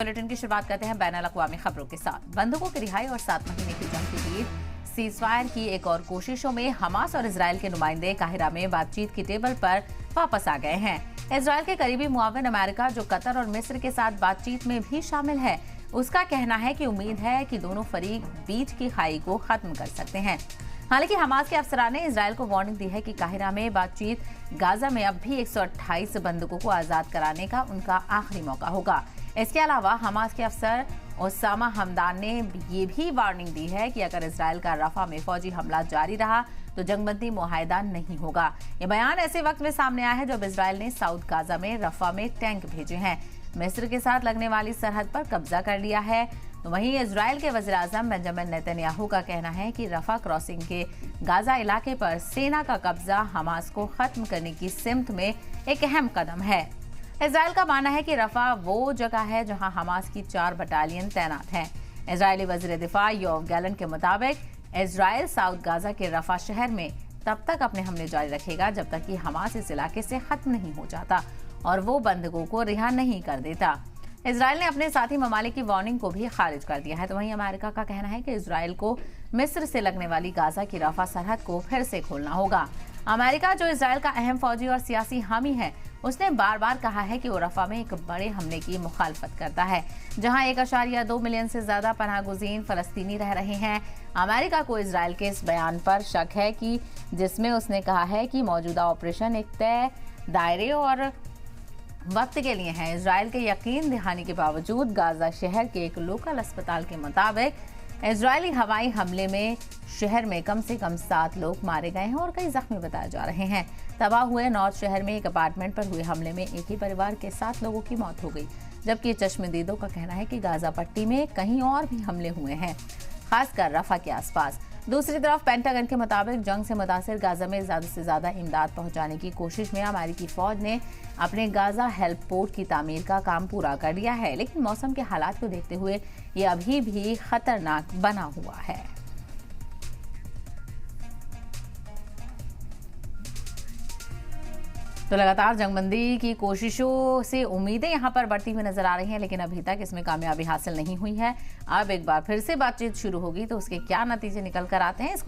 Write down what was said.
Bulletin की शुरुआत करते हैं बैनुल अक़वामी खबरों के साथ। बंधकों की रिहाई और 7 महीने की जंग के बीच सीज़फायर की एक और कोशिशों में हमास और इजरायल के नुमाइंदे काहिरा में बातचीत की टेबल पर वापस आ गए हैं। इजरायल के करीबी मुआविन अमेरिका, जो कतर और मिस्र के साथ बातचीत में भी शामिल है, उसका कहना है कि उम्मीद है कि दोनों फरीक बीच की खाई को खत्म कर सकते हैं। हालांकि हमास के अफसरान ने इजरायल को वार्निंग दी है कि काहिरा में बातचीत गाजा में अब भी 128 बंधकों को आजाद कराने का उनका आखिरी मौका होगा। इसके अलावा हमास के अफसर ओसामा हमदान ने ये भी वार्निंग दी है कि अगर इजरायल का रफा में फौजी हमला जारी रहा तो जंगबंदी मुआहिदा नहीं होगा। ये बयान ऐसे वक्त में सामने आया है जब इजरायल ने साउथ गाजा में रफा में टैंक भेजे हैं, मिस्र के साथ लगने वाली सरहद पर कब्जा कर लिया है। तो वहीं इजरायल के वज़ीर आज़म बेंजामिन नेतन्याहू का कहना है कि रफा क्रॉसिंग के गाजा इलाके पर सेना का कब्जा हमास को खत्म करने की सिमत में एक अहम कदम है। इजरायल का मानना है कि रफा वो जगह है जहां हमास की 4 बटालियन तैनात हैं। इजरायली वज़ीर दिफा योव गैलेंट के मुताबिक इजरायल साउथ गाजा के रफा शहर में तब तक अपने हमले जारी रखेगा जब तक कि हमास इस इलाके से खत्म नहीं हो जाता और वो बंधकों को रिहा नहीं कर देता। इजरायल ने अपने साथी ममालिक की वार्निंग को भी खारिज कर दिया है। तो वहीं अमेरिका का कहना है कि इजरायल को मिस्र से लगने वाली गाजा की रफा सरहद को फिर से खोलना होगा। अमेरिका, जो इजरायल का अहम फौजी और सियासी हामी है, उसने बार बार कहा है कि वो रफा में एक बड़े हमले की मुखालफत करता है जहां 1.2 मिलियन से ज्यादा पनाहगुज़ीन फलस्तीनी रह रहे हैं। अमेरिका को इजरायल के इस बयान पर शक है कि जिसमें उसने कहा है कि मौजूदा ऑपरेशन एक तय दायरे और वक्त के लिए है। इजरायल के यकीन दहानी के बावजूद गाजा शहर के एक लोकल अस्पताल के मुताबिक इजरायली हवाई हमले में शहर में कम से कम 7 लोग मारे गए हैं और कई जख्मी बताए जा रहे हैं। तबाह हुए नॉर्थ शहर में एक अपार्टमेंट पर हुए हमले में एक ही परिवार के 7 लोगों की मौत हो गई, जबकि चश्मदीदों का कहना है कि गाजा पट्टी में कहीं और भी हमले हुए हैं, खासकर रफा के आसपास। दूसरी तरफ पेंटागन के मुताबिक जंग से मुतासिर गाजा में ज्यादा से ज्यादा इमदाद पहुंचाने की कोशिश में अमेरिकी फौज ने अपने गाजा हेल्प पोर्ट की तामीर का काम पूरा कर लिया है, लेकिन मौसम के हालात को देखते हुए ये अभी भी खतरनाक बना हुआ है। तो लगातार जंगबंदी की कोशिशों से उम्मीदें यहां पर बढ़ती हुई नजर आ रही हैं, लेकिन अभी तक इसमें कामयाबी हासिल नहीं हुई है। अब एक बार फिर से बातचीत शुरू होगी तो उसके क्या नतीजे निकल कर आते हैं, इसको